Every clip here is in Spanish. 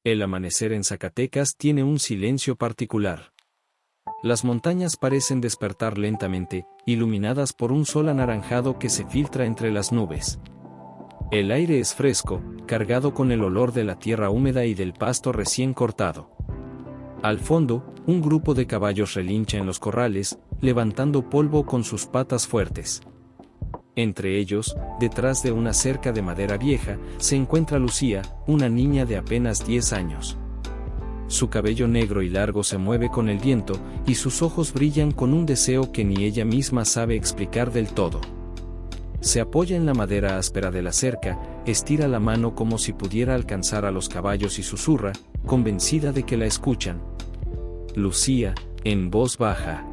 El amanecer en Zacatecas tiene un silencio particular. Las montañas parecen despertar lentamente, iluminadas por un sol anaranjado que se filtra entre las nubes. El aire es fresco, cargado con el olor de la tierra húmeda y del pasto recién cortado. Al fondo, un grupo de caballos relincha en los corrales, levantando polvo con sus patas fuertes. Entre ellos, detrás de una cerca de madera vieja, se encuentra Lucía, una niña de apenas 10 años. Su cabello negro y largo se mueve con el viento, y sus ojos brillan con un deseo que ni ella misma sabe explicar del todo. Se apoya en la madera áspera de la cerca, estira la mano como si pudiera alcanzar a los caballos y susurra, convencida de que la escuchan. Lucía, en voz baja.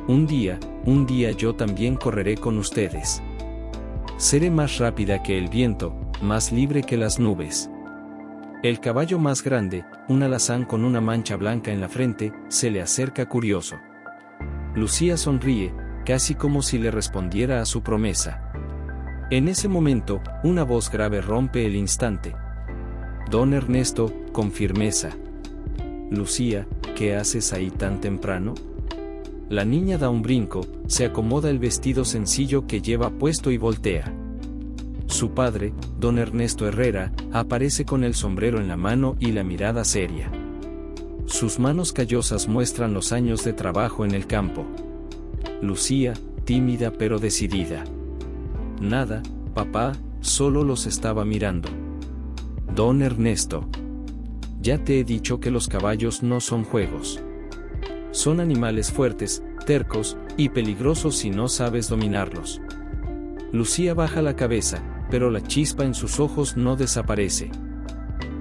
Un día yo también correré con ustedes. Seré más rápida que el viento, más libre que las nubes. El caballo más grande, un alazán con una mancha blanca en la frente, se le acerca curioso. Lucía sonríe, casi como si le respondiera a su promesa. En ese momento, una voz grave rompe el instante. Don Ernesto, con firmeza. Lucía, ¿qué haces ahí tan temprano? La niña da un brinco, se acomoda el vestido sencillo que lleva puesto y voltea. Su padre, don Ernesto Herrera, aparece con el sombrero en la mano y la mirada seria. Sus manos callosas muestran los años de trabajo en el campo. Lucía, tímida pero decidida. Nada, papá, solo los estaba mirando. Don Ernesto. Ya te he dicho que los caballos no son juegos. Son animales fuertes, tercos, y peligrosos si no sabes dominarlos. Lucía baja la cabeza, pero la chispa en sus ojos no desaparece.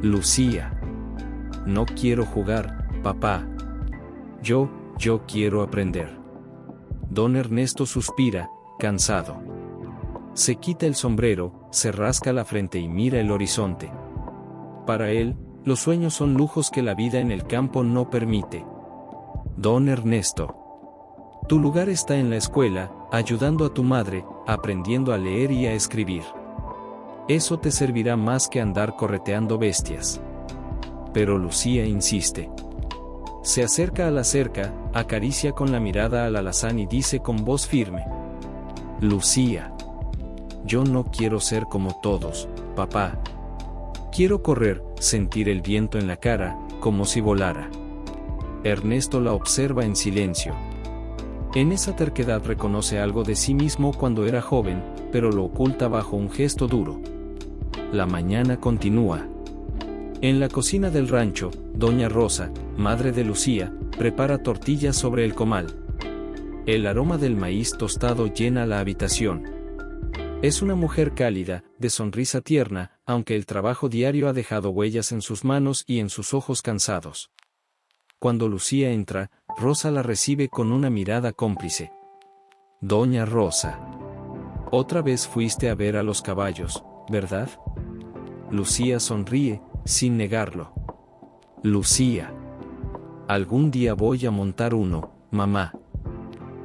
Lucía. No quiero jugar, papá. Yo quiero aprender. Don Ernesto suspira, cansado. Se quita el sombrero, se rasca la frente y mira el horizonte. Para él, los sueños son lujos que la vida en el campo no permite. Don Ernesto. Tu lugar está en la escuela, ayudando a tu madre, aprendiendo a leer y a escribir. Eso te servirá más que andar correteando bestias. Pero Lucía insiste. Se acerca a la cerca, acaricia con la mirada al alazán y dice con voz firme. Lucía. Yo no quiero ser como todos, papá. Quiero correr, sentir el viento en la cara, como si volara. Ernesto la observa en silencio. En esa terquedad reconoce algo de sí mismo cuando era joven, pero lo oculta bajo un gesto duro. La mañana continúa. En la cocina del rancho, doña Rosa, madre de Lucía, prepara tortillas sobre el comal. El aroma del maíz tostado llena la habitación. Es una mujer cálida, de sonrisa tierna, aunque el trabajo diario ha dejado huellas en sus manos y en sus ojos cansados. Cuando Lucía entra, Rosa la recibe con una mirada cómplice. Doña Rosa. Otra vez fuiste a ver a los caballos, ¿verdad? Lucía sonríe, sin negarlo. Lucía. Algún día voy a montar uno, mamá.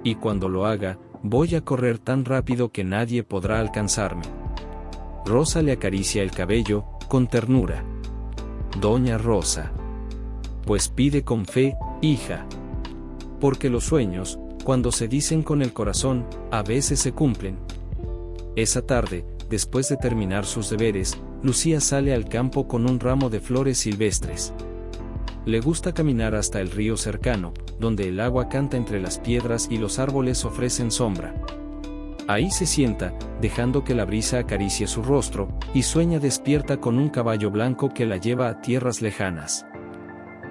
Y cuando lo haga, voy a correr tan rápido que nadie podrá alcanzarme. Rosa le acaricia el cabello, con ternura. Doña Rosa. Pues pide con fe, hija. Porque los sueños, cuando se dicen con el corazón, a veces se cumplen. Esa tarde, después de terminar sus deberes, Lucía sale al campo con un ramo de flores silvestres. Le gusta caminar hasta el río cercano, donde el agua canta entre las piedras y los árboles ofrecen sombra. Ahí se sienta, dejando que la brisa acaricie su rostro, y sueña despierta con un caballo blanco que la lleva a tierras lejanas.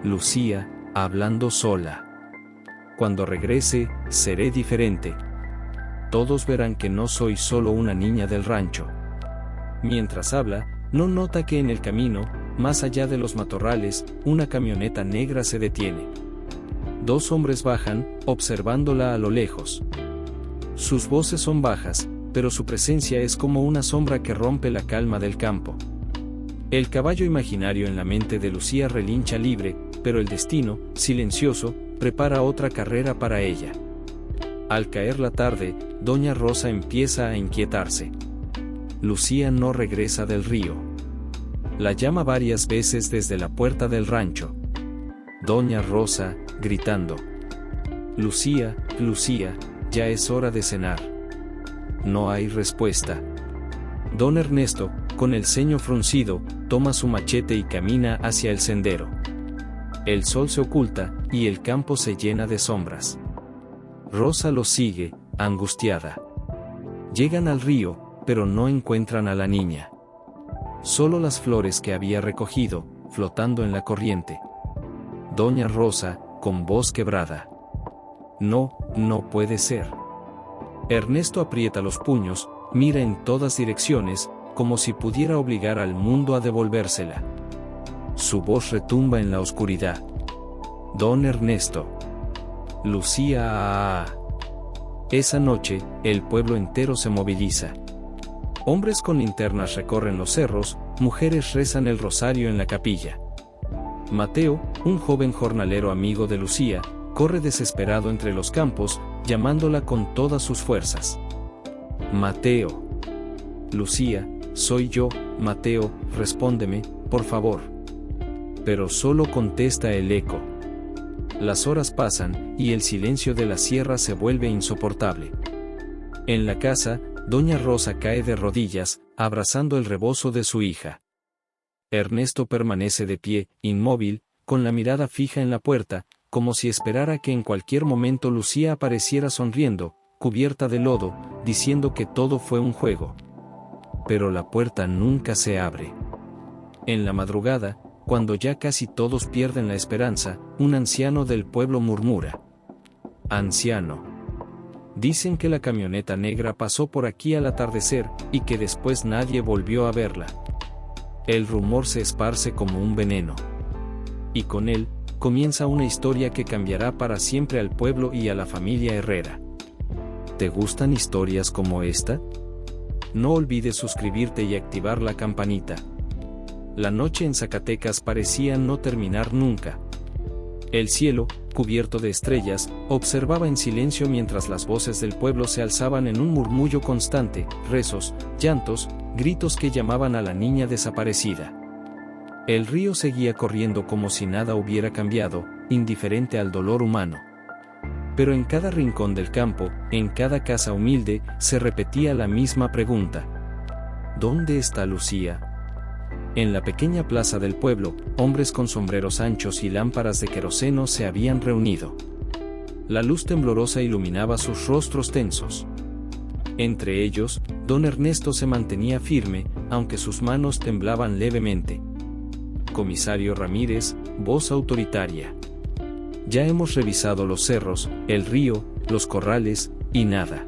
Lucía, hablando sola. Cuando regrese, seré diferente. Todos verán que no soy solo una niña del rancho. Mientras habla, no nota que en el camino, más allá de los matorrales, una camioneta negra se detiene. Dos hombres bajan, observándola a lo lejos. Sus voces son bajas, pero su presencia es como una sombra que rompe la calma del campo. El caballo imaginario en la mente de Lucía relincha libre, pero el destino, silencioso, prepara otra carrera para ella. Al caer la tarde, doña Rosa empieza a inquietarse. Lucía no regresa del río. La llama varias veces desde la puerta del rancho. Doña Rosa, gritando: Lucía, Lucía, ya es hora de cenar. No hay respuesta. Don Ernesto, con el ceño fruncido, toma su machete y camina hacia el sendero. El sol se oculta, y el campo se llena de sombras. Rosa lo sigue, angustiada. Llegan al río, pero no encuentran a la niña. Solo las flores que había recogido, flotando en la corriente. Doña Rosa, con voz quebrada: No, no puede ser. Ernesto aprieta los puños, mira en todas direcciones, como si pudiera obligar al mundo a devolvérsela. Su voz retumba en la oscuridad. Don Ernesto. Lucía. Esa noche, el pueblo entero se moviliza. Hombres con linternas recorren los cerros, mujeres rezan el rosario en la capilla. Mateo, un joven jornalero amigo de Lucía, corre desesperado entre los campos, llamándola con todas sus fuerzas. Mateo. Lucía, soy yo, Mateo, respóndeme, por favor. Pero solo contesta el eco. Las horas pasan, y el silencio de la sierra se vuelve insoportable. En la casa, Doña Rosa cae de rodillas, abrazando el rebozo de su hija. Ernesto permanece de pie, inmóvil, con la mirada fija en la puerta, como si esperara que en cualquier momento Lucía apareciera sonriendo, cubierta de lodo, diciendo que todo fue un juego. Pero la puerta nunca se abre. En la madrugada, cuando ya casi todos pierden la esperanza, un anciano del pueblo murmura: Anciano. Dicen que la camioneta negra pasó por aquí al atardecer, y que después nadie volvió a verla. El rumor se esparce como un veneno. Y con él, comienza una historia que cambiará para siempre al pueblo y a la familia Herrera. ¿Te gustan historias como esta? No olvides suscribirte y activar la campanita. La noche en Zacatecas parecía no terminar nunca. El cielo, cubierto de estrellas, observaba en silencio mientras las voces del pueblo se alzaban en un murmullo constante, rezos, llantos, gritos que llamaban a la niña desaparecida. El río seguía corriendo como si nada hubiera cambiado, indiferente al dolor humano. Pero en cada rincón del campo, en cada casa humilde, se repetía la misma pregunta: ¿dónde está Lucía? En la pequeña plaza del pueblo, hombres con sombreros anchos y lámparas de queroseno se habían reunido. La luz temblorosa iluminaba sus rostros tensos. Entre ellos, don Ernesto se mantenía firme, aunque sus manos temblaban levemente. Comisario Ramírez, voz autoritaria: ya hemos revisado los cerros, el río, los corrales, y nada.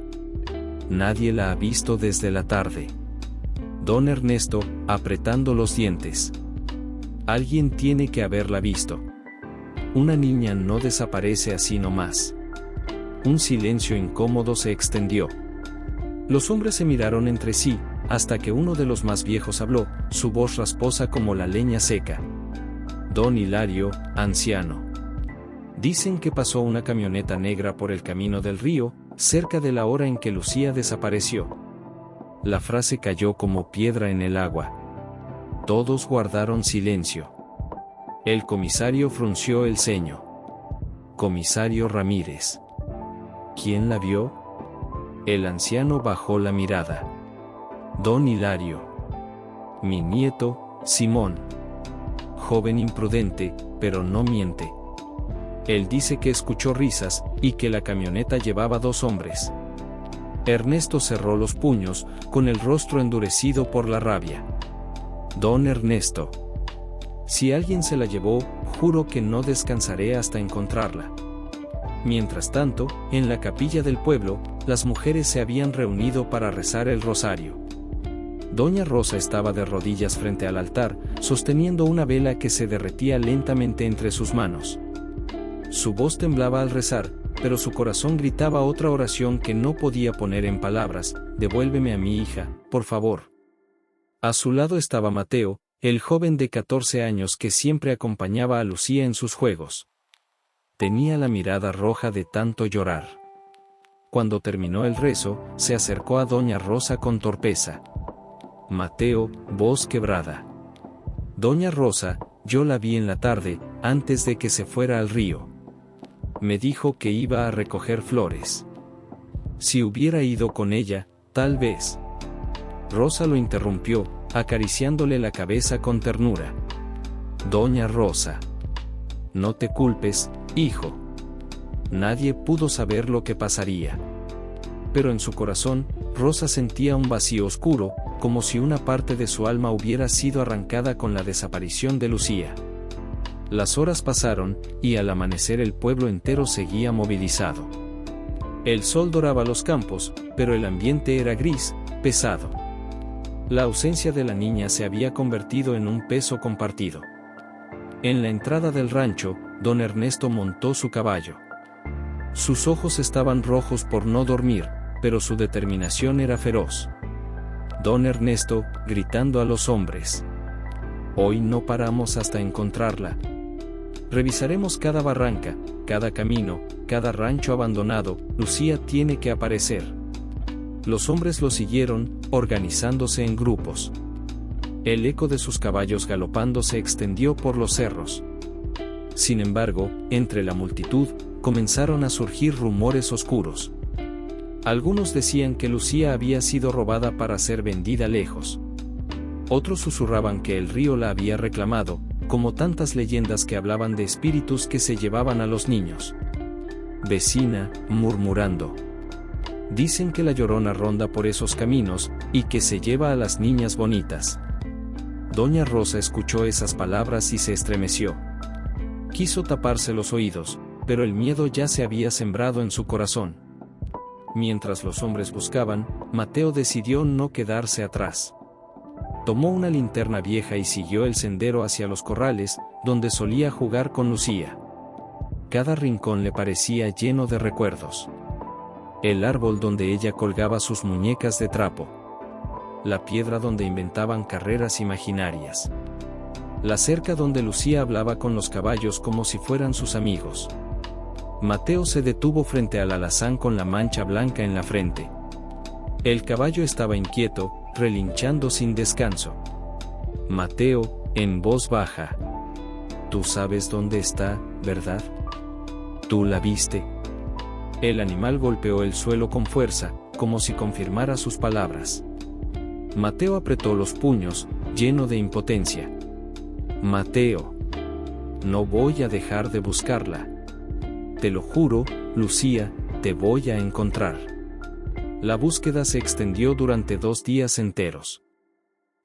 Nadie la ha visto desde la tarde. Don Ernesto, apretando los dientes: alguien tiene que haberla visto. Una niña no desaparece así nomás. Un silencio incómodo se extendió. Los hombres se miraron entre sí, hasta que uno de los más viejos habló, su voz rasposa como la leña seca: Don Hilario, anciano. Dicen que pasó una camioneta negra por el camino del río, cerca de la hora en que Lucía desapareció. La frase cayó como piedra en el agua. Todos guardaron silencio. El comisario frunció el ceño. Comisario Ramírez. ¿Quién la vio? El anciano bajó la mirada. Don Hilario. Mi nieto, Simón. Joven imprudente, pero no miente. Él dice que escuchó risas, y que la camioneta llevaba 2 hombres. Ernesto cerró los puños, con el rostro endurecido por la rabia. Don Ernesto. Si alguien se la llevó, juro que no descansaré hasta encontrarla. Mientras tanto, en la capilla del pueblo, las mujeres se habían reunido para rezar el rosario. Doña Rosa estaba de rodillas frente al altar, sosteniendo una vela que se derretía lentamente entre sus manos. Su voz temblaba al rezar, pero su corazón gritaba otra oración que no podía poner en palabras: devuélveme a mi hija, por favor. A su lado estaba Mateo, el joven de 14 años que siempre acompañaba a Lucía en sus juegos. Tenía la mirada roja de tanto llorar. Cuando terminó el rezo, se acercó a Doña Rosa con torpeza. Mateo, voz quebrada: Doña Rosa, yo la vi en la tarde, antes de que se fuera al río. Me dijo que iba a recoger flores. Si hubiera ido con ella, tal vez. Rosa lo interrumpió, acariciándole la cabeza con ternura. Doña Rosa. No te culpes, hijo. Nadie pudo saber lo que pasaría. Pero en su corazón, Rosa sentía un vacío oscuro, como si una parte de su alma hubiera sido arrancada con la desaparición de Lucía. Las horas pasaron, y al amanecer el pueblo entero seguía movilizado. El sol doraba los campos, pero el ambiente era gris, pesado. La ausencia de la niña se había convertido en un peso compartido. En la entrada del rancho, don Ernesto montó su caballo. Sus ojos estaban rojos por no dormir, pero su determinación era feroz. Don Ernesto, gritando a los hombres: hoy no paramos hasta encontrarla. Revisaremos cada barranca, cada camino, cada rancho abandonado. Lucía tiene que aparecer. Los hombres lo siguieron, organizándose en grupos. El eco de sus caballos galopando se extendió por los cerros. Sin embargo, entre la multitud, comenzaron a surgir rumores oscuros. Algunos decían que Lucía había sido robada para ser vendida lejos. Otros susurraban que el río la había reclamado, como tantas leyendas que hablaban de espíritus que se llevaban a los niños. Vecina, murmurando: dicen que la Llorona ronda por esos caminos, y que se lleva a las niñas bonitas. Doña Rosa escuchó esas palabras y se estremeció. Quiso taparse los oídos, pero el miedo ya se había sembrado en su corazón. Mientras los hombres buscaban, Mateo decidió no quedarse atrás. Tomó una linterna vieja y siguió el sendero hacia los corrales, donde solía jugar con Lucía. Cada rincón le parecía lleno de recuerdos. El árbol donde ella colgaba sus muñecas de trapo. La piedra donde inventaban carreras imaginarias. La cerca donde Lucía hablaba con los caballos como si fueran sus amigos. Mateo se detuvo frente al alazán con la mancha blanca en la frente. El caballo estaba inquieto, relinchando sin descanso. Mateo, en voz baja: tú sabes dónde está, ¿verdad? ¿Tú la viste? El animal golpeó el suelo con fuerza, como si confirmara sus palabras. Mateo apretó los puños, lleno de impotencia. Mateo, no voy a dejar de buscarla. Te lo juro, Lucía, te voy a encontrar. La búsqueda se extendió durante 2 días enteros.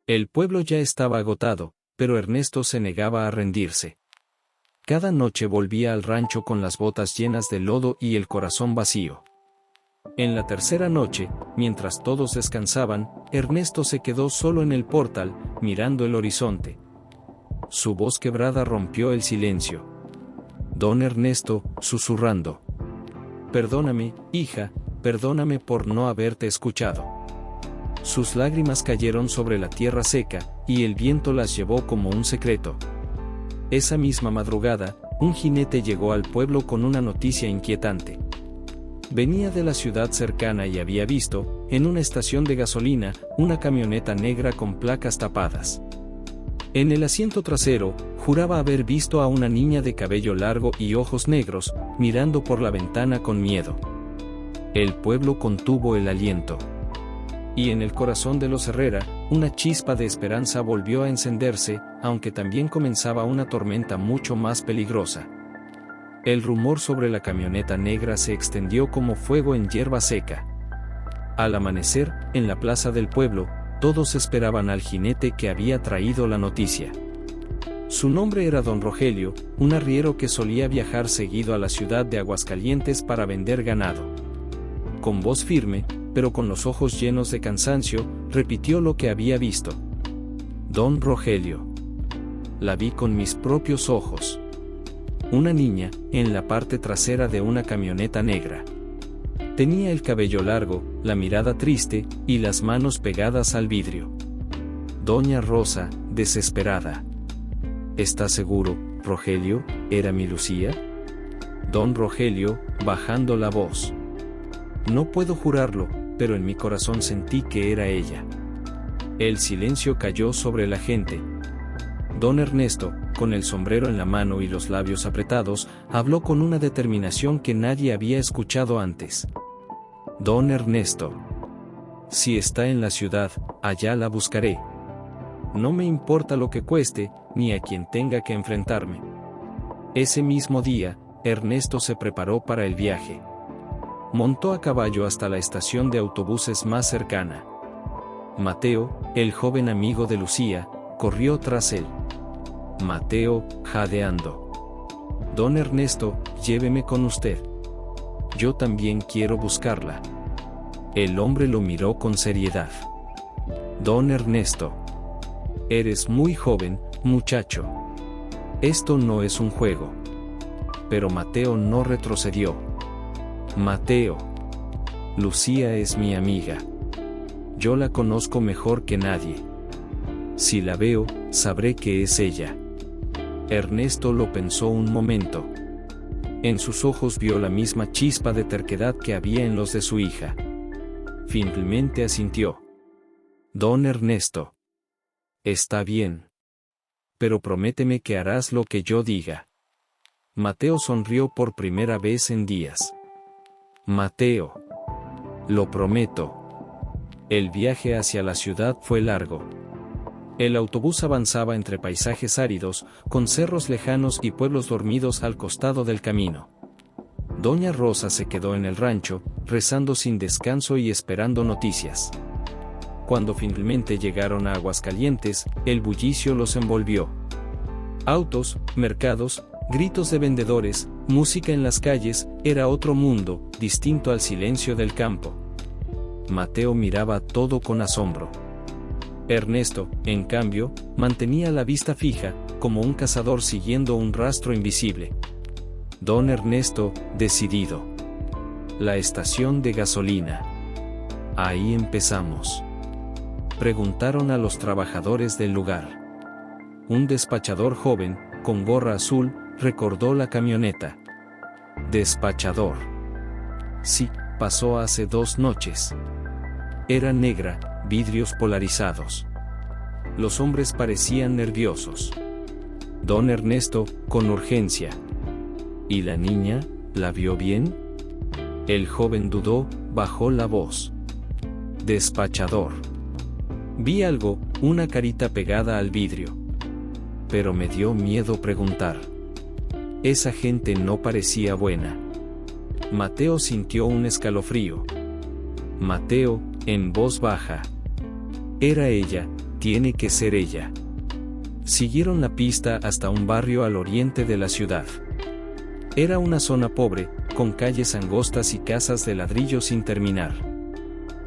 El pueblo ya estaba agotado, pero Ernesto se negaba a rendirse. Cada noche volvía al rancho con las botas llenas de lodo y el corazón vacío. En la tercera noche, mientras todos descansaban, Ernesto se quedó solo en el portal, mirando el horizonte. Su voz quebrada rompió el silencio. Don Ernesto, susurrando: perdóname, hija, perdóname por no haberte escuchado. Sus lágrimas cayeron sobre la tierra seca, y el viento las llevó como un secreto. Esa misma madrugada, un jinete llegó al pueblo con una noticia inquietante. Venía de la ciudad cercana y había visto, en una estación de gasolina, una camioneta negra con placas tapadas. En el asiento trasero, juraba haber visto a una niña de cabello largo y ojos negros, mirando por la ventana con miedo. El pueblo contuvo el aliento. Y en el corazón de los Herrera, una chispa de esperanza volvió a encenderse, aunque también comenzaba una tormenta mucho más peligrosa. El rumor sobre la camioneta negra se extendió como fuego en hierba seca. Al amanecer, en la plaza del pueblo, todos esperaban al jinete que había traído la noticia. Su nombre era don Rogelio, un arriero que solía viajar seguido a la ciudad de Aguascalientes para vender ganado. Con voz firme, pero con los ojos llenos de cansancio, repitió lo que había visto. Don Rogelio. La vi con mis propios ojos. Una niña, en la parte trasera de una camioneta negra. Tenía el cabello largo, la mirada triste, y las manos pegadas al vidrio. Doña Rosa, desesperada. ¿Estás seguro, Rogelio, era mi Lucía? Don Rogelio, bajando la voz. No puedo jurarlo, pero en mi corazón sentí que era ella. El silencio cayó sobre la gente. Don Ernesto, con el sombrero en la mano y los labios apretados, habló con una determinación que nadie había escuchado antes. Don Ernesto. Si está en la ciudad, allá la buscaré. No me importa lo que cueste, ni a quien tenga que enfrentarme. Ese mismo día, Ernesto se preparó para el viaje. Montó a caballo hasta la estación de autobuses más cercana. Mateo, el joven amigo de Lucía, corrió tras él. Mateo, jadeando. Don Ernesto, lléveme con usted. Yo también quiero buscarla. El hombre lo miró con seriedad. Don Ernesto. Eres muy joven, muchacho. Esto no es un juego. Pero Mateo no retrocedió. Mateo. Lucía es mi amiga. Yo la conozco mejor que nadie. Si la veo, sabré que es ella. Ernesto lo pensó un momento. En sus ojos vio la misma chispa de terquedad que había en los de su hija. Finalmente asintió. Don Ernesto. Está bien. Pero prométeme que harás lo que yo diga. Mateo sonrió por primera vez en días. Mateo. Lo prometo. El viaje hacia la ciudad fue largo. El autobús avanzaba entre paisajes áridos, con cerros lejanos y pueblos dormidos al costado del camino. Doña Rosa se quedó en el rancho, rezando sin descanso y esperando noticias. Cuando finalmente llegaron a Aguascalientes, el bullicio los envolvió. Autos, mercados, gritos de vendedores, música en las calles, era otro mundo, distinto al silencio del campo. Mateo miraba todo con asombro. Ernesto, en cambio, mantenía la vista fija, como un cazador siguiendo un rastro invisible. Don Ernesto, decidido. La estación de gasolina. Ahí empezamos. Preguntaron a los trabajadores del lugar. Un despachador joven, con gorra azul, recordó la camioneta. Despachador. Sí, pasó hace 2 noches. Era negra, vidrios polarizados. Los hombres parecían nerviosos. Don Ernesto, con urgencia. ¿Y la niña, la vio bien? El joven dudó, bajó la voz. Despachador. Vi algo, una carita pegada al vidrio. Pero me dio miedo preguntar. Esa gente no parecía buena. Mateo sintió un escalofrío. Mateo, en voz baja. Era ella, tiene que ser ella. Siguieron la pista hasta un barrio al oriente de la ciudad. Era una zona pobre, con calles angostas y casas de ladrillo sin terminar.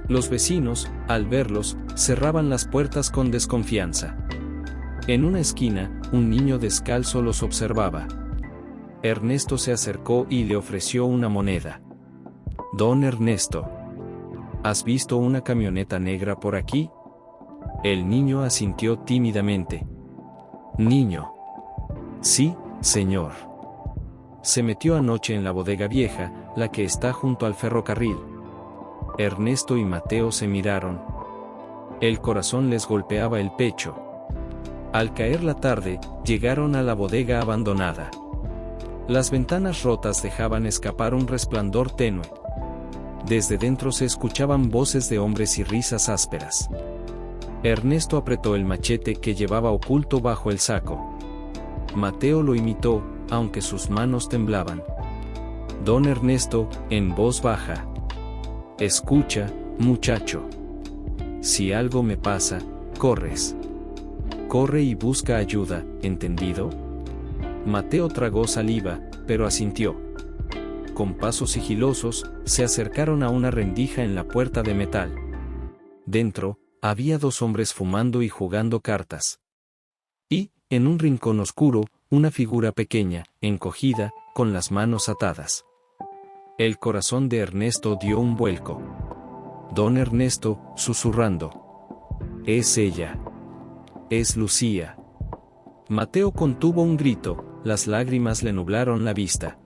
Los vecinos, al verlos, cerraban las puertas con desconfianza. En una esquina, un niño descalzo los observaba. Ernesto se acercó y le ofreció una moneda. Don Ernesto. ¿Has visto una camioneta negra por aquí? El niño asintió tímidamente. Niño. Sí, señor. Se metió anoche en la bodega vieja, la que está junto al ferrocarril. Ernesto y Mateo se miraron. El corazón les golpeaba el pecho. Al caer la tarde, llegaron a la bodega abandonada. Las ventanas rotas dejaban escapar un resplandor tenue. Desde dentro se escuchaban voces de hombres y risas ásperas. Ernesto apretó el machete que llevaba oculto bajo el saco. Mateo lo imitó, aunque sus manos temblaban. Don Ernesto, en voz baja. Escucha, muchacho. Si algo me pasa, corres. Corre y busca ayuda, ¿entendido? Mateo tragó saliva, pero asintió. Con pasos sigilosos, se acercaron a una rendija en la puerta de metal. Dentro, había 2 hombres fumando y jugando cartas. Y, en un rincón oscuro, una figura pequeña, encogida, con las manos atadas. El corazón de Ernesto dio un vuelco. Don Ernesto, susurrando. Es ella. Es Lucía. Mateo contuvo un grito, las lágrimas le nublaron la vista.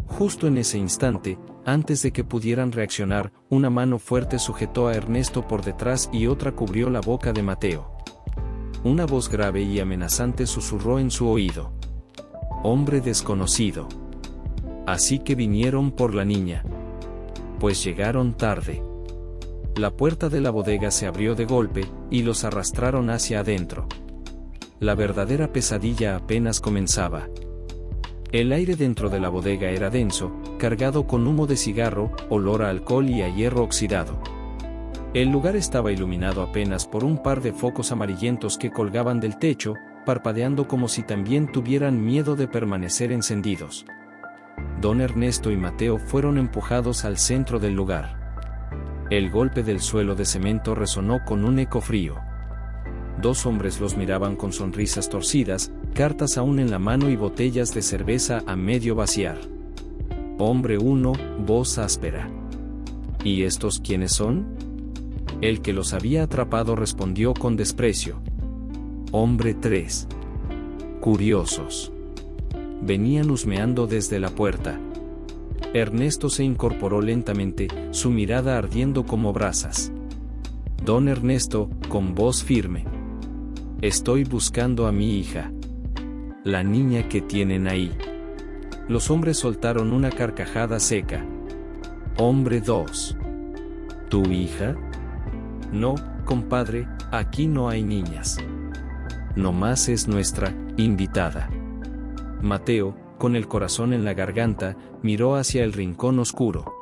Justo en ese instante, antes de que pudieran reaccionar, una mano fuerte sujetó a Ernesto por detrás y otra cubrió la boca de Mateo. Una voz grave y amenazante susurró en su oído. Hombre desconocido. Así que vinieron por la niña. Pues llegaron tarde. La puerta de la bodega se abrió de golpe, y los arrastraron hacia adentro. La verdadera pesadilla apenas comenzaba. El aire dentro de la bodega era denso, cargado con humo de cigarro, olor a alcohol y a hierro oxidado. El lugar estaba iluminado apenas por un par de focos amarillentos que colgaban del techo, parpadeando como si también tuvieran miedo de permanecer encendidos. Don Ernesto y Mateo fueron empujados al centro del lugar. El golpe del suelo de cemento resonó con un eco frío. Dos hombres los miraban con sonrisas torcidas, cartas aún en la mano y botellas de cerveza a medio vaciar. Hombre 1, voz áspera. ¿Y estos quiénes son? El que los había atrapado respondió con desprecio. Hombre 3. Curiosos. Venían husmeando desde la puerta. Ernesto se incorporó lentamente, su mirada ardiendo como brasas. Don Ernesto, con voz firme. Estoy buscando a mi hija. La niña que tienen ahí. Los hombres soltaron una carcajada seca. Hombre 2. ¿Tu hija? No, compadre, aquí no hay niñas. Nomás es nuestra invitada. Mateo, con el corazón en la garganta, miró hacia el rincón oscuro.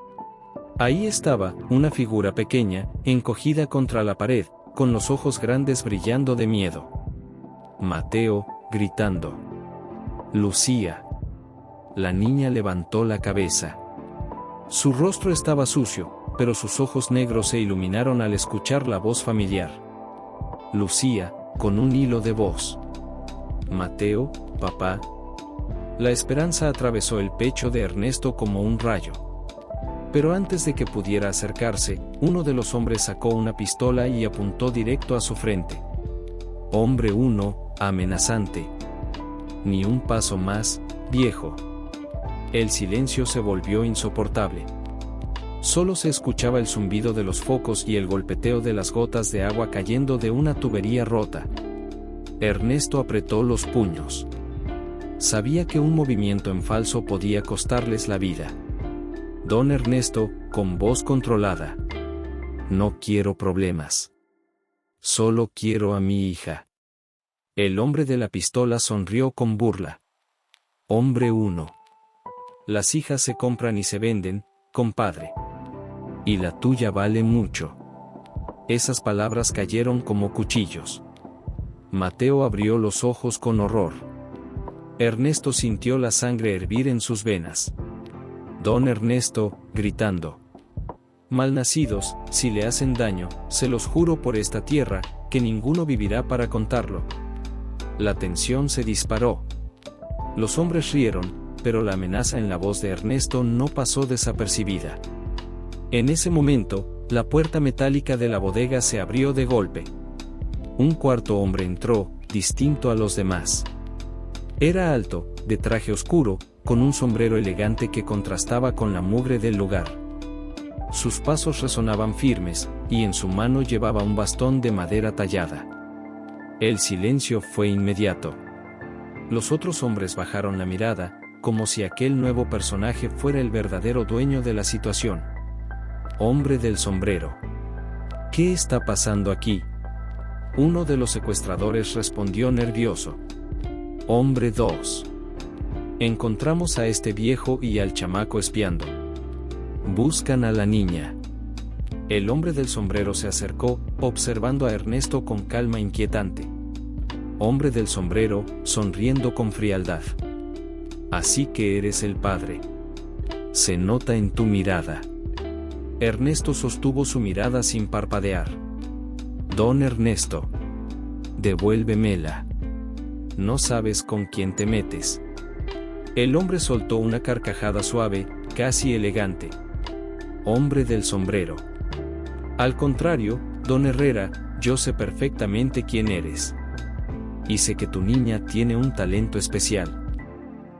Ahí estaba, una figura pequeña, encogida contra la pared, con los ojos grandes brillando de miedo. Mateo, gritando. Lucía. La niña levantó la cabeza. Su rostro estaba sucio, pero sus ojos negros se iluminaron al escuchar la voz familiar. Lucía, con un hilo de voz. Mateo, papá. La esperanza atravesó el pecho de Ernesto como un rayo. Pero antes de que pudiera acercarse, uno de los hombres sacó una pistola y apuntó directo a su frente. Hombre 1, amenazante. Ni un paso más, viejo. El silencio se volvió insoportable. Solo se escuchaba el zumbido de los focos y el golpeteo de las gotas de agua cayendo de una tubería rota. Ernesto apretó los puños. Sabía que un movimiento en falso podía costarles la vida. Don Ernesto, con voz controlada. No quiero problemas. Solo quiero a mi hija. El hombre de la pistola sonrió con burla. Hombre 1. Las hijas se compran y se venden, compadre. Y la tuya vale mucho. Esas palabras cayeron como cuchillos. Mateo abrió los ojos con horror. Ernesto sintió la sangre hervir en sus venas. Don Ernesto, gritando. Malnacidos, si le hacen daño, se los juro por esta tierra, que ninguno vivirá para contarlo. La tensión se disparó. Los hombres rieron, pero la amenaza en la voz de Ernesto no pasó desapercibida. En ese momento, la puerta metálica de la bodega se abrió de golpe. Un cuarto hombre entró, distinto a los demás. Era alto, de traje oscuro, con un sombrero elegante que contrastaba con la mugre del lugar. Sus pasos resonaban firmes, y en su mano llevaba un bastón de madera tallada. El silencio fue inmediato. Los otros hombres bajaron la mirada, como si aquel nuevo personaje fuera el verdadero dueño de la situación. Hombre del sombrero. ¿Qué está pasando aquí? Uno de los secuestradores respondió nervioso. Hombre 2. Encontramos a este viejo y al chamaco espiando. Buscan a la niña. El hombre del sombrero se acercó, observando a Ernesto con calma inquietante. Hombre del sombrero, sonriendo con frialdad. Así que eres el padre. Se nota en tu mirada. Ernesto sostuvo su mirada sin parpadear. Don Ernesto. Devuélvemela. No sabes con quién te metes. El hombre soltó una carcajada suave, casi elegante. Hombre del sombrero. Al contrario, don Herrera, yo sé perfectamente quién eres. Y sé que tu niña tiene un talento especial.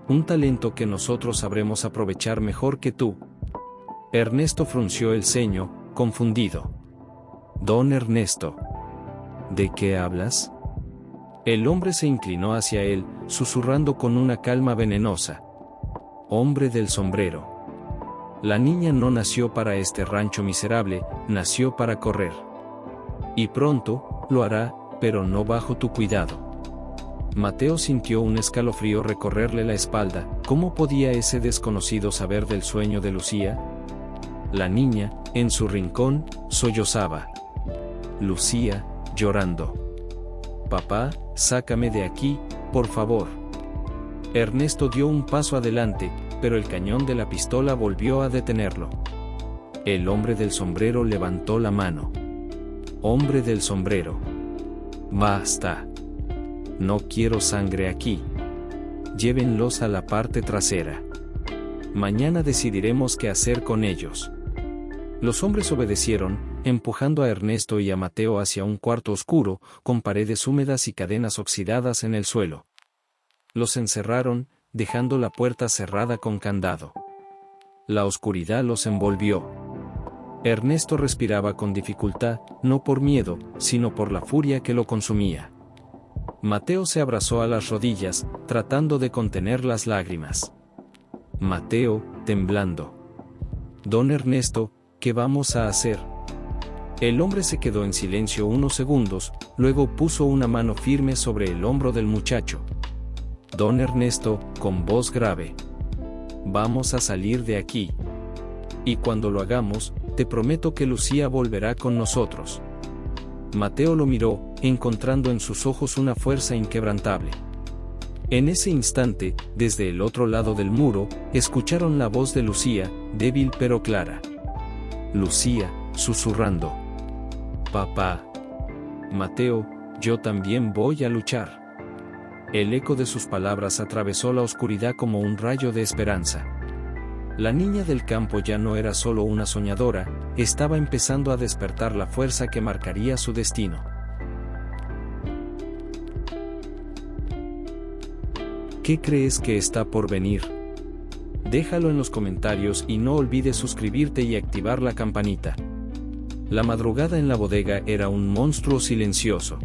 Un talento que nosotros sabremos aprovechar mejor que tú. Ernesto frunció el ceño, confundido. Don Ernesto. ¿De qué hablas? El hombre se inclinó hacia él, susurrando con una calma venenosa. Hombre del sombrero. La niña no nació para este rancho miserable, nació para correr. Y pronto, lo hará, pero no bajo tu cuidado. Mateo sintió un escalofrío recorrerle la espalda. ¿Cómo podía ese desconocido saber del sueño de Lucía? La niña, en su rincón, sollozaba. Lucía, llorando. Papá, sácame de aquí, por favor. Ernesto dio un paso adelante, pero el cañón de la pistola volvió a detenerlo. El hombre del sombrero levantó la mano. Hombre del sombrero. Basta. No quiero sangre aquí. Llévenlos a la parte trasera. Mañana decidiremos qué hacer con ellos. Los hombres obedecieron, empujando a Ernesto y a Mateo hacia un cuarto oscuro, con paredes húmedas y cadenas oxidadas en el suelo. Los encerraron, dejando la puerta cerrada con candado. La oscuridad los envolvió. Ernesto respiraba con dificultad, no por miedo, sino por la furia que lo consumía. Mateo se abrazó a las rodillas, tratando de contener las lágrimas. Mateo, temblando. Don Ernesto, ¿qué vamos a hacer? El hombre se quedó en silencio unos segundos, luego puso una mano firme sobre el hombro del muchacho. Don Ernesto, con voz grave. Vamos a salir de aquí. Y cuando lo hagamos, te prometo que Lucía volverá con nosotros. Mateo lo miró, encontrando en sus ojos una fuerza inquebrantable. En ese instante, desde el otro lado del muro, escucharon la voz de Lucía, débil pero clara. Lucía, susurrando. Papá. Mateo, yo también voy a luchar. El eco de sus palabras atravesó la oscuridad como un rayo de esperanza. La niña del campo ya no era solo una soñadora, estaba empezando a despertar la fuerza que marcaría su destino. ¿Qué crees que está por venir? Déjalo en los comentarios y no olvides suscribirte y activar la campanita. La madrugada en la bodega era un monstruo silencioso.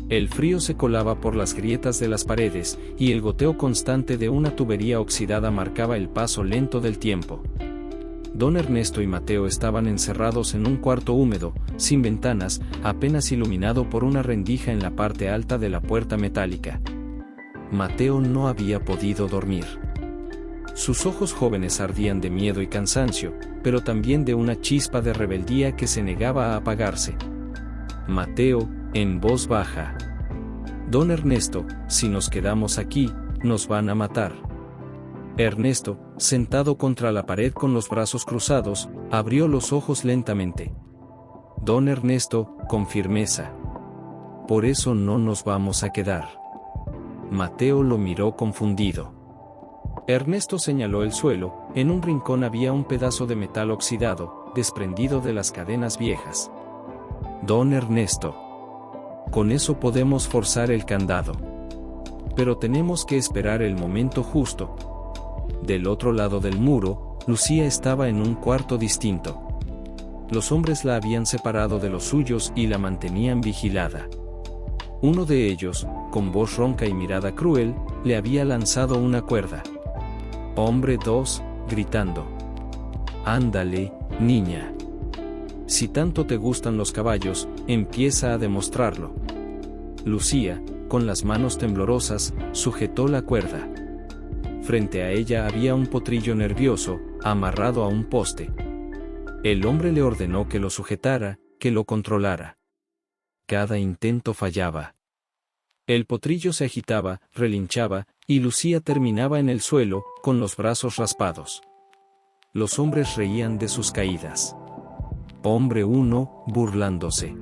El frío se colaba por las grietas de las paredes, y el goteo constante de una tubería oxidada marcaba el paso lento del tiempo. Don Ernesto y Mateo estaban encerrados en un cuarto húmedo, sin ventanas, apenas iluminado por una rendija en la parte alta de la puerta metálica. Mateo no había podido dormir. Sus ojos jóvenes ardían de miedo y cansancio, pero también de una chispa de rebeldía que se negaba a apagarse. Mateo, en voz baja. Don Ernesto, si nos quedamos aquí, nos van a matar. Ernesto, sentado contra la pared con los brazos cruzados, abrió los ojos lentamente. Don Ernesto, con firmeza. Por eso no nos vamos a quedar. Mateo lo miró confundido. Ernesto señaló el suelo. En un rincón había un pedazo de metal oxidado, desprendido de las cadenas viejas. Don Ernesto. Con eso podemos forzar el candado. Pero tenemos que esperar el momento justo. Del otro lado del muro, Lucía estaba en un cuarto distinto. Los hombres la habían separado de los suyos y la mantenían vigilada. Uno de ellos, con voz ronca y mirada cruel, le había lanzado una cuerda. Hombre 2, gritando. Ándale, niña. Si tanto te gustan los caballos, empieza a demostrarlo. Lucía, con las manos temblorosas, sujetó la cuerda. Frente a ella había un potrillo nervioso, amarrado a un poste. El hombre le ordenó que lo sujetara, que lo controlara. Cada intento fallaba. El potrillo se agitaba, relinchaba, y Lucía terminaba en el suelo, con los brazos raspados. Los hombres reían de sus caídas. Hombre 1, burlándose.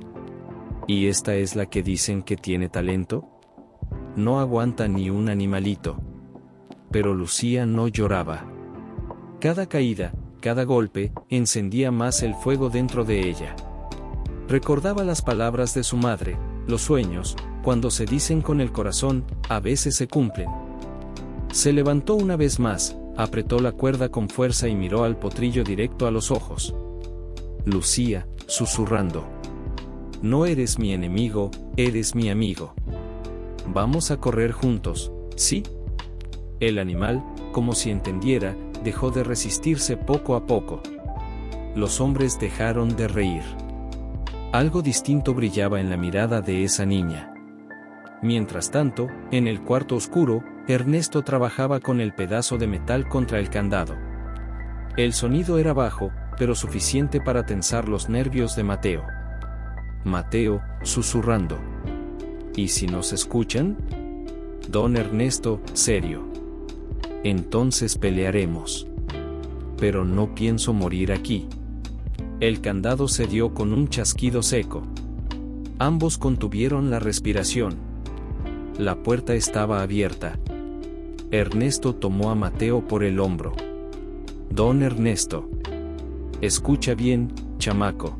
¿Y esta es la que dicen que tiene talento? No aguanta ni un animalito. Pero Lucía no lloraba. Cada caída, cada golpe, encendía más el fuego dentro de ella. Recordaba las palabras de su madre: los sueños, cuando se dicen con el corazón, a veces se cumplen. Se levantó una vez más, apretó la cuerda con fuerza y miró al potrillo directo a los ojos. Lucía, susurrando. No eres mi enemigo, eres mi amigo. Vamos a correr juntos, ¿sí? El animal, como si entendiera, dejó de resistirse poco a poco. Los hombres dejaron de reír. Algo distinto brillaba en la mirada de esa niña. Mientras tanto, en el cuarto oscuro, Ernesto trabajaba con el pedazo de metal contra el candado. El sonido era bajo, pero suficiente para tensar los nervios de Mateo. Mateo, susurrando. ¿Y si nos escuchan? Don Ernesto, serio. Entonces pelearemos. Pero no pienso morir aquí. El candado cedió con un chasquido seco. Ambos contuvieron la respiración. La puerta estaba abierta. Ernesto tomó a Mateo por el hombro. Don Ernesto. Escucha bien, chamaco.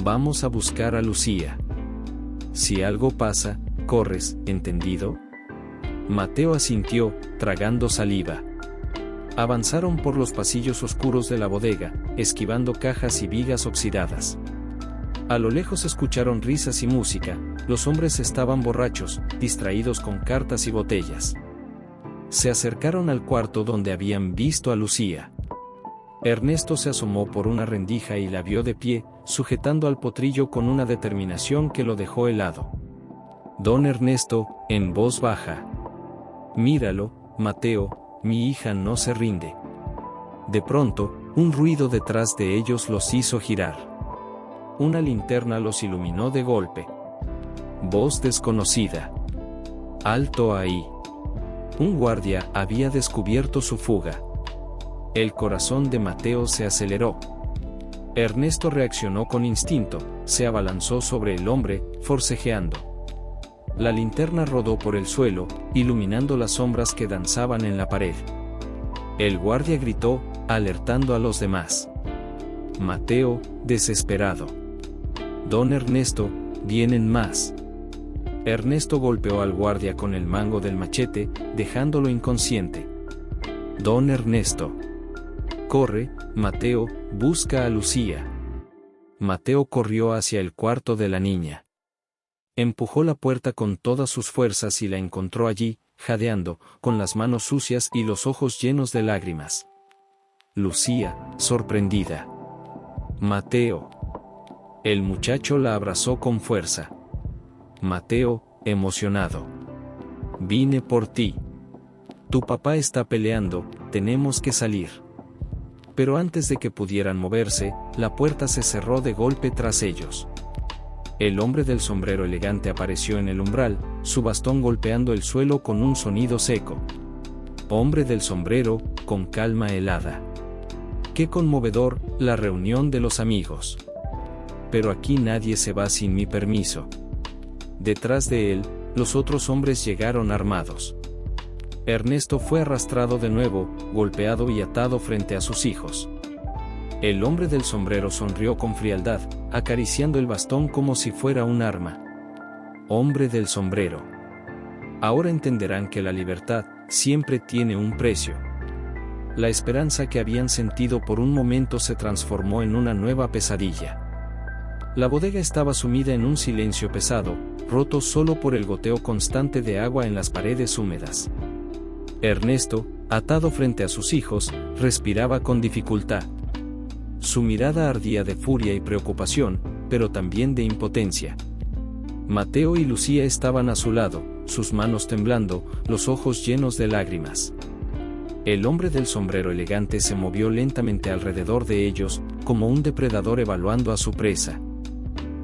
Vamos a buscar a Lucía. Si algo pasa, corres, ¿entendido? Mateo asintió, tragando saliva. Avanzaron por los pasillos oscuros de la bodega, esquivando cajas y vigas oxidadas. A lo lejos escucharon risas y música. Los hombres estaban borrachos, distraídos con cartas y botellas. Se acercaron al cuarto donde habían visto a Lucía. Ernesto se asomó por una rendija y la vio de pie, sujetando al potrillo con una determinación que lo dejó helado. Don Ernesto, en voz baja. Míralo, Mateo, mi hija no se rinde. De pronto, un ruido detrás de ellos los hizo girar. Una linterna los iluminó de golpe. Voz desconocida. Alto ahí. Un guardia había descubierto su fuga. El corazón de Mateo se aceleró. Ernesto reaccionó con instinto, se abalanzó sobre el hombre, forcejeando. La linterna rodó por el suelo, iluminando las sombras que danzaban en la pared. El guardia gritó, alertando a los demás. Mateo, desesperado. Don Ernesto, vienen más. Ernesto golpeó al guardia con el mango del machete, dejándolo inconsciente. Don Ernesto. Corre, Mateo, busca a Lucía. Mateo corrió hacia el cuarto de la niña. Empujó la puerta con todas sus fuerzas y la encontró allí, jadeando, con las manos sucias y los ojos llenos de lágrimas. Lucía, sorprendida. Mateo. El muchacho la abrazó con fuerza. Mateo, emocionado. Vine por ti. Tu papá está peleando, tenemos que salir. Pero antes de que pudieran moverse, la puerta se cerró de golpe tras ellos. El hombre del sombrero elegante apareció en el umbral, su bastón golpeando el suelo con un sonido seco. Hombre del sombrero, con calma helada. Qué conmovedor, la reunión de los amigos. Pero aquí nadie se va sin mi permiso. Detrás de él, los otros hombres llegaron armados. Ernesto fue arrastrado de nuevo, golpeado y atado frente a sus hijos. El hombre del sombrero sonrió con frialdad, acariciando el bastón como si fuera un arma. Hombre del sombrero. Ahora entenderán que la libertad siempre tiene un precio. La esperanza que habían sentido por un momento se transformó en una nueva pesadilla. La bodega estaba sumida en un silencio pesado, roto solo por el goteo constante de agua en las paredes húmedas. Ernesto, atado frente a sus hijos, respiraba con dificultad. Su mirada ardía de furia y preocupación, pero también de impotencia. Mateo y Lucía estaban a su lado, sus manos temblando, los ojos llenos de lágrimas. El hombre del sombrero elegante se movió lentamente alrededor de ellos, como un depredador evaluando a su presa.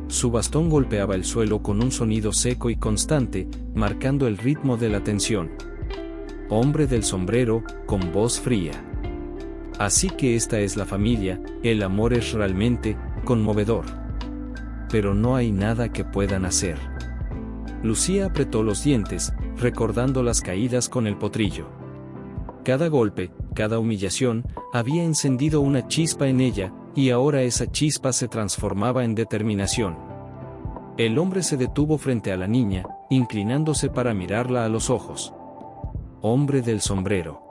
Su bastón golpeaba el suelo con un sonido seco y constante, marcando el ritmo de la tensión. Hombre del sombrero, con voz fría. Así que esta es la familia, el amor es realmente conmovedor. Pero no hay nada que puedan hacer. Lucía apretó los dientes, recordando las caídas con el potrillo. Cada golpe, cada humillación, había encendido una chispa en ella, y ahora esa chispa se transformaba en determinación. El hombre se detuvo frente a la niña, inclinándose para mirarla a los ojos. Hombre del sombrero.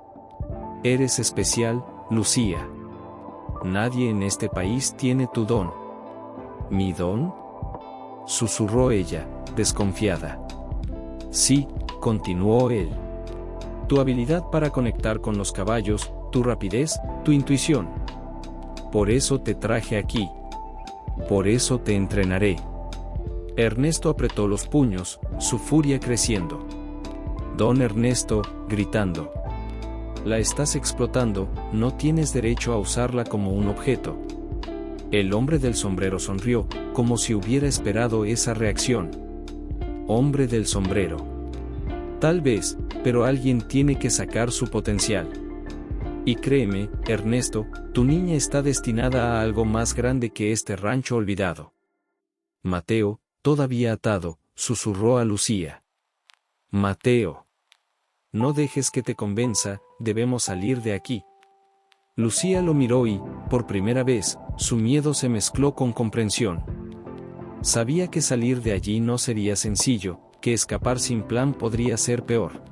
Eres especial, Lucía. Nadie en este país tiene tu don. ¿Mi don? Susurró ella, desconfiada. Sí, continuó él. Tu habilidad para conectar con los caballos, tu rapidez, tu intuición. Por eso te traje aquí. Por eso te entrenaré. Ernesto apretó los puños, su furia creciendo. Don Ernesto, gritando. La estás explotando, no tienes derecho a usarla como un objeto. El hombre del sombrero sonrió, como si hubiera esperado esa reacción. Hombre del sombrero. Tal vez, pero alguien tiene que sacar su potencial. Y créeme, Ernesto, tu niña está destinada a algo más grande que este rancho olvidado. Mateo, todavía atado, susurró a Lucía. Mateo. No dejes que te convenza, debemos salir de aquí. Lucía lo miró y, por primera vez, su miedo se mezcló con comprensión. Sabía que salir de allí no sería sencillo, que escapar sin plan podría ser peor.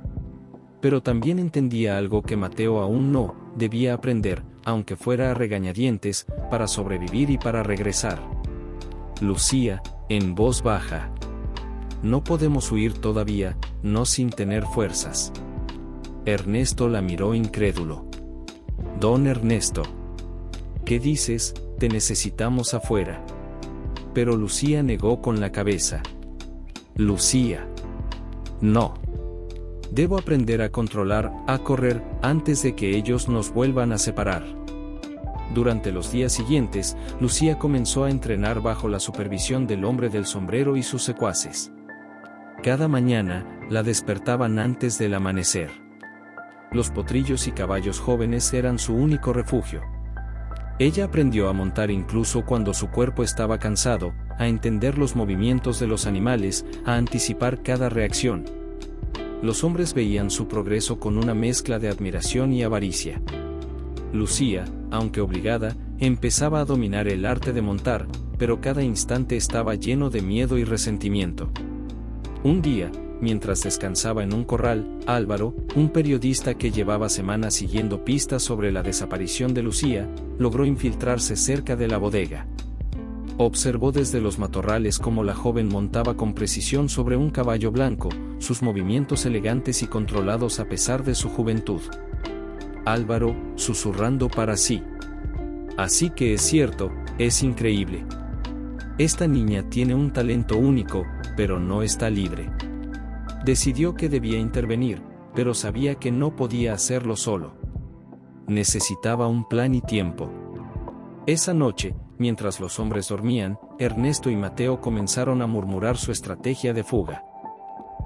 Pero también entendía algo que Mateo aún no debía aprender, aunque fuera a regañadientes, para sobrevivir y para regresar. Lucía, en voz baja. No podemos huir todavía, no sin tener fuerzas. Ernesto la miró incrédulo. Don Ernesto. ¿Qué dices? Te necesitamos afuera. Pero Lucía negó con la cabeza. Lucía. No. Debo aprender a controlar, a correr, antes de que ellos nos vuelvan a separar. Durante los días siguientes, Lucía comenzó a entrenar bajo la supervisión del hombre del sombrero y sus secuaces. Cada mañana, la despertaban antes del amanecer. Los potrillos y caballos jóvenes eran su único refugio. Ella aprendió a montar incluso cuando su cuerpo estaba cansado, a entender los movimientos de los animales, a anticipar cada reacción. Los hombres veían su progreso con una mezcla de admiración y avaricia. Lucía, aunque obligada, empezaba a dominar el arte de montar, pero cada instante estaba lleno de miedo y resentimiento. Un día, mientras descansaba en un corral, Álvaro, un periodista que llevaba semanas siguiendo pistas sobre la desaparición de Lucía, logró infiltrarse cerca de la bodega. Observó desde los matorrales cómo la joven montaba con precisión sobre un caballo blanco, sus movimientos elegantes y controlados a pesar de su juventud. Álvaro, susurrando para sí. Así que es cierto, es increíble. Esta niña tiene un talento único, pero no está libre. Decidió que debía intervenir, pero sabía que no podía hacerlo solo. Necesitaba un plan y tiempo. Esa noche, mientras los hombres dormían, Ernesto y Mateo comenzaron a murmurar su estrategia de fuga.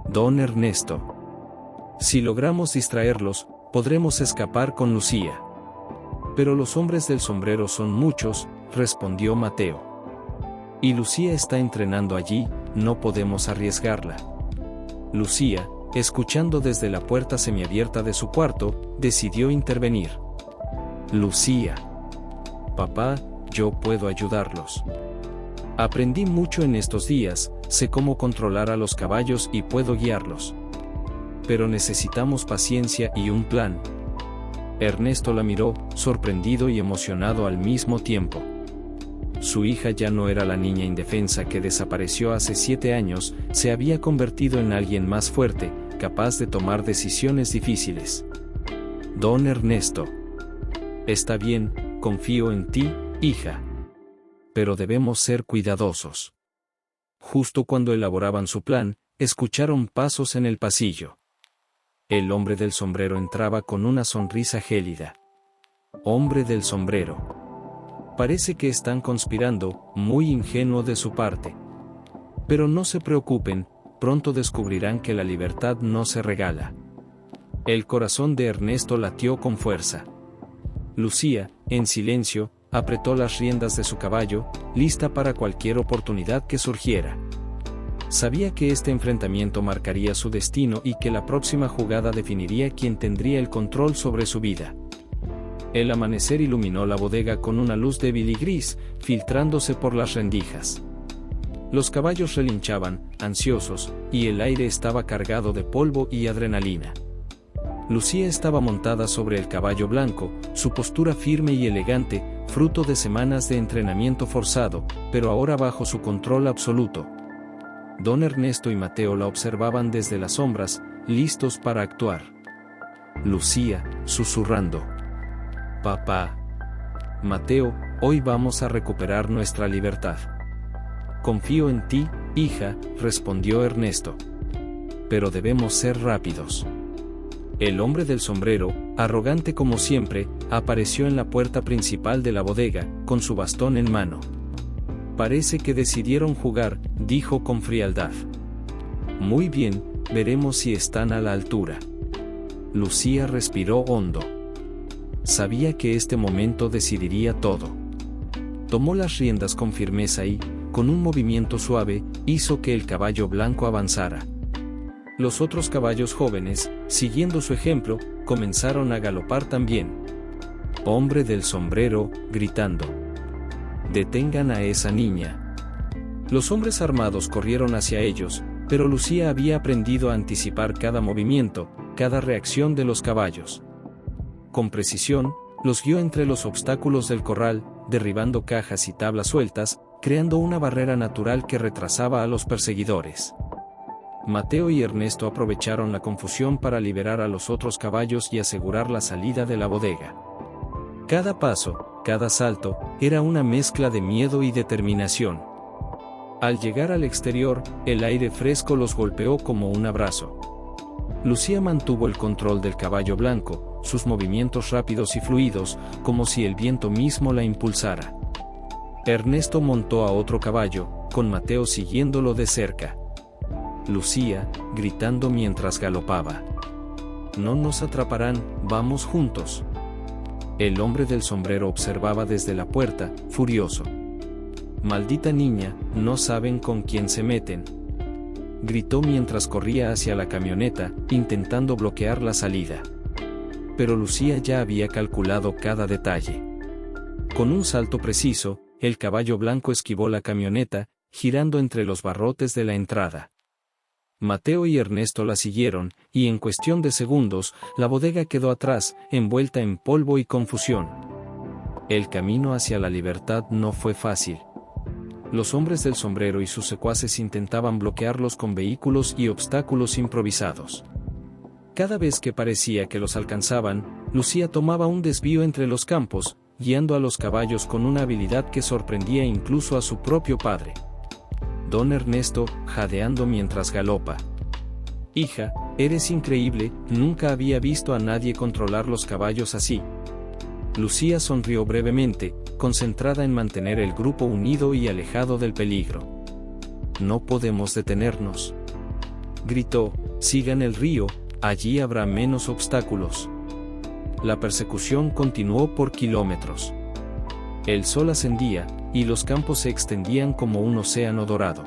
Don Ernesto. Si logramos distraerlos, podremos escapar con Lucía. Pero los hombres del sombrero son muchos, respondió Mateo. Y Lucía está entrenando allí, no podemos arriesgarla. Lucía, escuchando desde la puerta semiabierta de su cuarto, decidió intervenir. Lucía. Papá, yo puedo ayudarlos. Aprendí mucho en estos días, sé cómo controlar a los caballos y puedo guiarlos. Pero necesitamos paciencia y un plan. Ernesto la miró, sorprendido y emocionado al mismo tiempo. Su hija ya no era la niña indefensa que desapareció hace 7 años, se había convertido en alguien más fuerte, capaz de tomar decisiones difíciles. Don Ernesto. Está bien, confío en ti, hija. Pero debemos ser cuidadosos. Justo cuando elaboraban su plan, escucharon pasos en el pasillo. El hombre del sombrero entraba con una sonrisa gélida. Hombre del sombrero. Parece que están conspirando, muy ingenuo de su parte. Pero no se preocupen, pronto descubrirán que la libertad no se regala. El corazón de Ernesto latió con fuerza. Lucía, en silencio, apretó las riendas de su caballo, lista para cualquier oportunidad que surgiera. Sabía que este enfrentamiento marcaría su destino y que la próxima jugada definiría quién tendría el control sobre su vida. El amanecer iluminó la bodega con una luz débil y gris, filtrándose por las rendijas. Los caballos relinchaban, ansiosos, y el aire estaba cargado de polvo y adrenalina. Lucía estaba montada sobre el caballo blanco, su postura firme y elegante, fruto de semanas de entrenamiento forzado, pero ahora bajo su control absoluto. Don Ernesto y Mateo la observaban desde las sombras, listos para actuar. Lucía, susurrando: «Papá. Mateo, hoy vamos a recuperar nuestra libertad». «Confío en ti, hija», respondió Ernesto. «Pero debemos ser rápidos». El hombre del sombrero, arrogante como siempre, apareció en la puerta principal de la bodega, con su bastón en mano. «Parece que decidieron jugar», dijo con frialdad. «Muy bien, veremos si están a la altura». Lucía respiró hondo. Sabía que este momento decidiría todo. Tomó las riendas con firmeza y, con un movimiento suave, hizo que el caballo blanco avanzara. Los otros caballos jóvenes, siguiendo su ejemplo, comenzaron a galopar también. Hombre del sombrero, gritando: «Detengan a esa niña». Los hombres armados corrieron hacia ellos, pero Lucía había aprendido a anticipar cada movimiento, cada reacción de los caballos. Con precisión, los guió entre los obstáculos del corral, derribando cajas y tablas sueltas, creando una barrera natural que retrasaba a los perseguidores. Mateo y Ernesto aprovecharon la confusión para liberar a los otros caballos y asegurar la salida de la bodega. Cada paso, cada salto, era una mezcla de miedo y determinación. Al llegar al exterior, el aire fresco los golpeó como un abrazo. Lucía mantuvo el control del caballo blanco, sus movimientos rápidos y fluidos, como si el viento mismo la impulsara. Ernesto montó a otro caballo, con Mateo siguiéndolo de cerca. Lucía, gritando mientras galopaba: «No nos atraparán, vamos juntos». El hombre del sombrero observaba desde la puerta, furioso. «Maldita niña, no saben con quién se meten», gritó mientras corría hacia la camioneta, intentando bloquear la salida. Pero Lucía ya había calculado cada detalle. Con un salto preciso, el caballo blanco esquivó la camioneta, girando entre los barrotes de la entrada. Mateo y Ernesto la siguieron, y en cuestión de segundos, la bodega quedó atrás, envuelta en polvo y confusión. El camino hacia la libertad no fue fácil. Los hombres del sombrero y sus secuaces intentaban bloquearlos con vehículos y obstáculos improvisados. Cada vez que parecía que los alcanzaban, Lucía tomaba un desvío entre los campos, guiando a los caballos con una habilidad que sorprendía incluso a su propio padre. Don Ernesto, jadeando mientras galopa: «Hija, eres increíble, nunca había visto a nadie controlar los caballos así». Lucía sonrió brevemente, concentrada en mantener el grupo unido y alejado del peligro. «No podemos detenernos», gritó: «sigan el río, allí habrá menos obstáculos». La persecución continuó por kilómetros. El sol ascendía, y los campos se extendían como un océano dorado.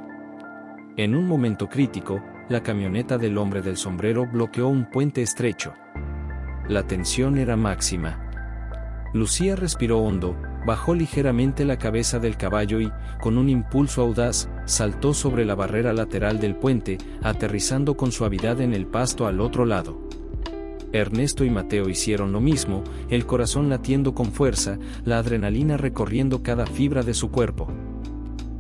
En un momento crítico, la camioneta del hombre del sombrero bloqueó un puente estrecho. La tensión era máxima. Lucía respiró hondo, bajó ligeramente la cabeza del caballo y, con un impulso audaz, saltó sobre la barrera lateral del puente, aterrizando con suavidad en el pasto al otro lado. Ernesto y Mateo hicieron lo mismo, el corazón latiendo con fuerza, la adrenalina recorriendo cada fibra de su cuerpo.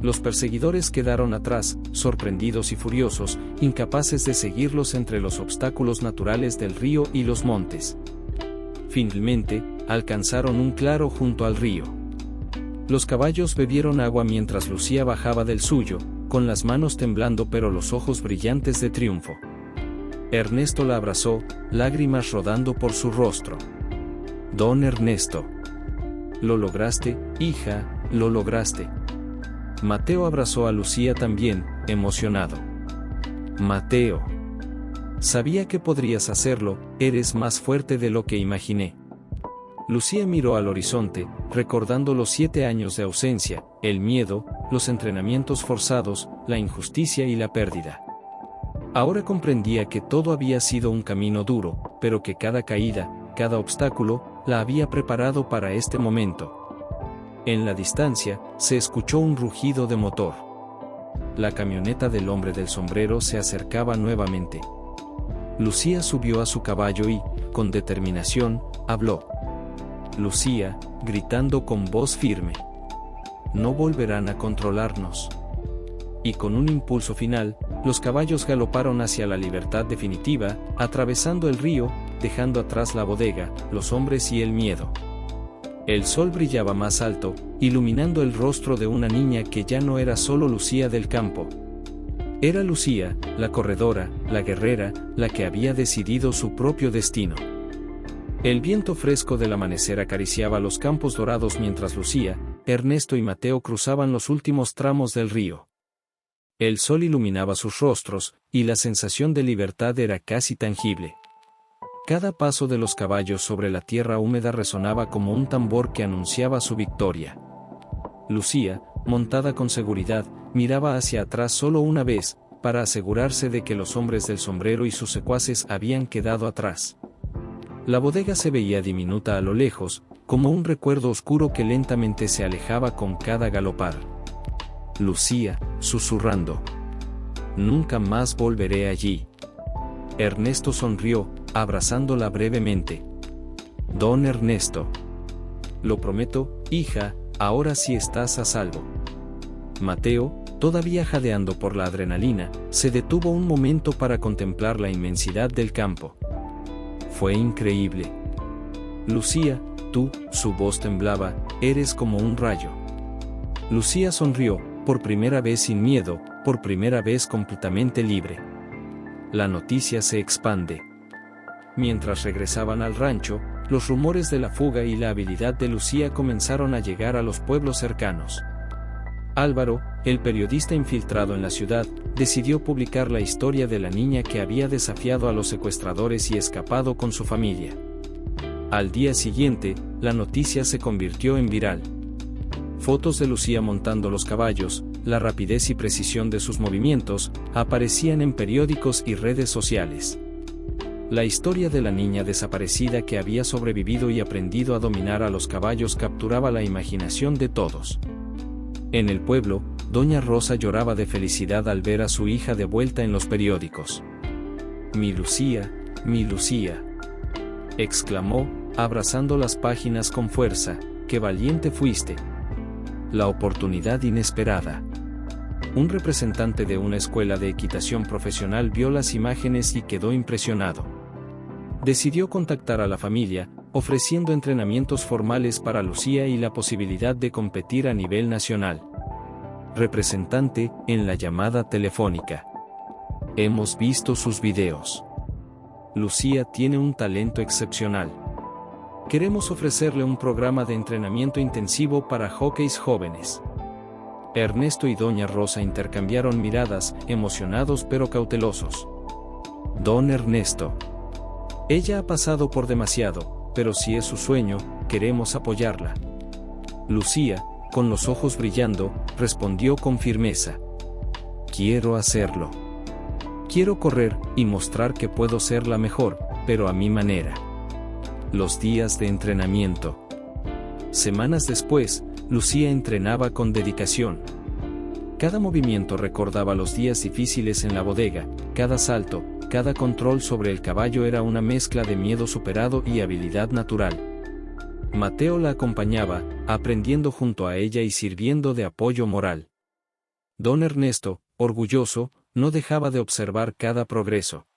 Los perseguidores quedaron atrás, sorprendidos y furiosos, incapaces de seguirlos entre los obstáculos naturales del río y los montes. Finalmente, alcanzaron un claro junto al río. Los caballos bebieron agua mientras Lucía bajaba del suyo, con las manos temblando pero los ojos brillantes de triunfo. Ernesto la abrazó, lágrimas rodando por su rostro. «Don Ernesto. Lo lograste, hija, lo lograste». Mateo abrazó a Lucía también, emocionado. «Mateo. Sabía que podrías hacerlo, eres más fuerte de lo que imaginé». Lucía miró al horizonte, recordando los 7 años de ausencia, el miedo, los entrenamientos forzados, la injusticia y la pérdida. Ahora comprendía que todo había sido un camino duro, pero que cada caída, cada obstáculo, la había preparado para este momento. En la distancia, se escuchó un rugido de motor. La camioneta del hombre del sombrero se acercaba nuevamente. Lucía subió a su caballo y, con determinación, habló. Lucía, gritando con voz firme: «No volverán a controlarnos». y con un impulso final, los caballos galoparon hacia la libertad definitiva, atravesando el río, dejando atrás la bodega, los hombres y el miedo. El sol brillaba más alto, iluminando el rostro de una niña que ya no era solo Lucía del campo. Era Lucía, la corredora, la guerrera, la que había decidido su propio destino. El viento fresco del amanecer acariciaba los campos dorados mientras Lucía, Ernesto y Mateo cruzaban los últimos tramos del río. El sol iluminaba sus rostros, y la sensación de libertad era casi tangible. Cada paso de los caballos sobre la tierra húmeda resonaba como un tambor que anunciaba su victoria. Lucía, montada con seguridad, miraba hacia atrás solo una vez, para asegurarse de que los hombres del sombrero y sus secuaces habían quedado atrás. La bodega se veía diminuta a lo lejos, como un recuerdo oscuro que lentamente se alejaba con cada galopar. Lucía, susurrando: «Nunca más volveré allí». Ernesto sonrió, abrazándola brevemente. «Don Ernesto. Lo prometo, hija, ahora sí estás a salvo». Mateo, todavía jadeando por la adrenalina, se detuvo un momento para contemplar la inmensidad del campo. «Fue increíble. Lucía, tú», su voz temblaba, «eres como un rayo». Lucía sonrió, por primera vez sin miedo, por primera vez completamente libre. La noticia se expande. Mientras regresaban al rancho, los rumores de la fuga y la habilidad de Lucía comenzaron a llegar a los pueblos cercanos. Álvaro, el periodista infiltrado en la ciudad, decidió publicar la historia de la niña que había desafiado a los secuestradores y escapado con su familia. Al día siguiente, la noticia se convirtió en viral. Fotos de Lucía montando los caballos, la rapidez y precisión de sus movimientos, aparecían en periódicos y redes sociales. La historia de la niña desaparecida que había sobrevivido y aprendido a dominar a los caballos capturaba la imaginación de todos. En el pueblo, doña Rosa lloraba de felicidad al ver a su hija de vuelta en los periódicos. «Mi Lucía, mi Lucía», exclamó, abrazando las páginas con fuerza, «qué valiente fuiste». La oportunidad inesperada. Un representante de una escuela de equitación profesional vio las imágenes y quedó impresionado. Decidió contactar a la familia, ofreciendo entrenamientos formales para Lucía y la posibilidad de competir a nivel nacional. Representante, en la llamada telefónica: «Hemos visto sus videos. Lucía tiene un talento excepcional. Queremos ofrecerle un programa de entrenamiento intensivo para jockeys jóvenes». Ernesto y doña Rosa intercambiaron miradas, emocionados pero cautelosos. «Don Ernesto. Ella ha pasado por demasiado, pero si es su sueño, queremos apoyarla». Lucía, con los ojos brillando, respondió con firmeza: «Quiero hacerlo. Quiero correr y mostrar que puedo ser la mejor, pero a mi manera». Los días de entrenamiento. Semanas después, Lucía entrenaba con dedicación. Cada movimiento recordaba los días difíciles en la bodega, cada salto, cada control sobre el caballo era una mezcla de miedo superado y habilidad natural. Mateo la acompañaba, aprendiendo junto a ella y sirviendo de apoyo moral. Don Ernesto, orgulloso, no dejaba de observar cada progreso.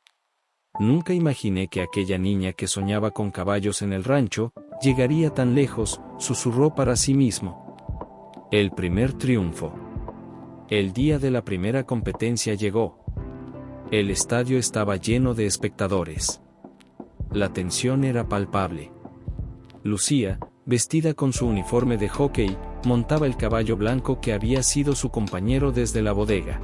«Nunca imaginé que aquella niña que soñaba con caballos en el rancho, llegaría tan lejos», susurró para sí mismo. El primer triunfo. El día de la primera competencia llegó. El estadio estaba lleno de espectadores. La tensión era palpable. Lucía, vestida con su uniforme de hockey, montaba el caballo blanco que había sido su compañero desde la bodega.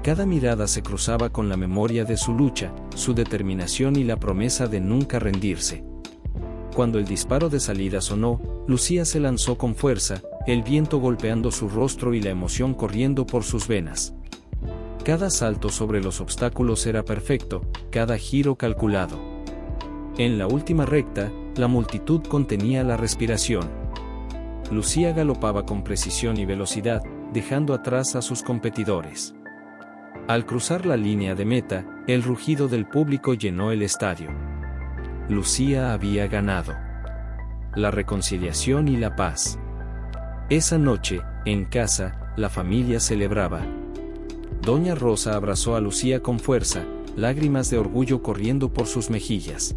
Cada mirada se cruzaba con la memoria de su lucha, su determinación y la promesa de nunca rendirse. Cuando el disparo de salida sonó, Lucía se lanzó con fuerza, el viento golpeando su rostro y la emoción corriendo por sus venas. Cada salto sobre los obstáculos era perfecto, cada giro calculado. En la última recta, la multitud contenía la respiración. Lucía galopaba con precisión y velocidad, dejando atrás a sus competidores. Al cruzar la línea de meta, el rugido del público llenó el estadio. Lucía había ganado. La reconciliación y la paz. Esa noche, en casa, la familia celebraba. Doña Rosa abrazó a Lucía con fuerza, lágrimas de orgullo corriendo por sus mejillas.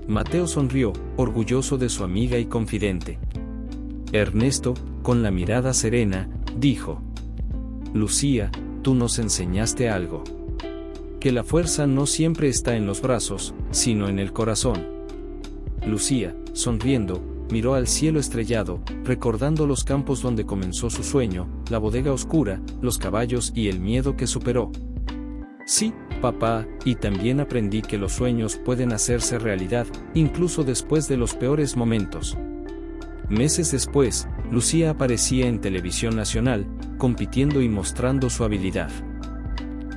Mateo sonrió, orgulloso de su amiga y confidente. Ernesto, con la mirada serena, dijo: Lucía, tú nos enseñaste algo. Que la fuerza no siempre está en los brazos, sino en el corazón. Lucía, sonriendo, miró al cielo estrellado, recordando los campos donde comenzó su sueño, la bodega oscura, los caballos y el miedo que superó. Sí, papá, y también aprendí que los sueños pueden hacerse realidad, incluso después de los peores momentos. Meses después, Lucía aparecía en televisión nacional, compitiendo y mostrando su habilidad.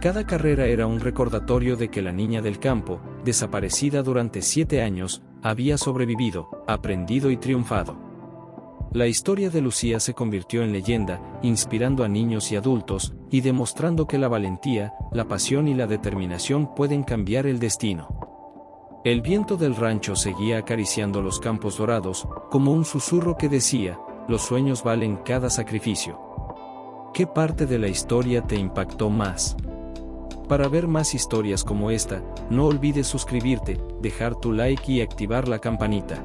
Cada carrera era un recordatorio de que la niña del campo, desaparecida durante 7 años, había sobrevivido, aprendido y triunfado. La historia de Lucía se convirtió en leyenda, inspirando a niños y adultos, y demostrando que la valentía, la pasión y la determinación pueden cambiar el destino. El viento del rancho seguía acariciando los campos dorados, como un susurro que decía: los sueños valen cada sacrificio. ¿Qué parte de la historia te impactó más? Para ver más historias como esta, no olvides suscribirte, dejar tu like y activar la campanita.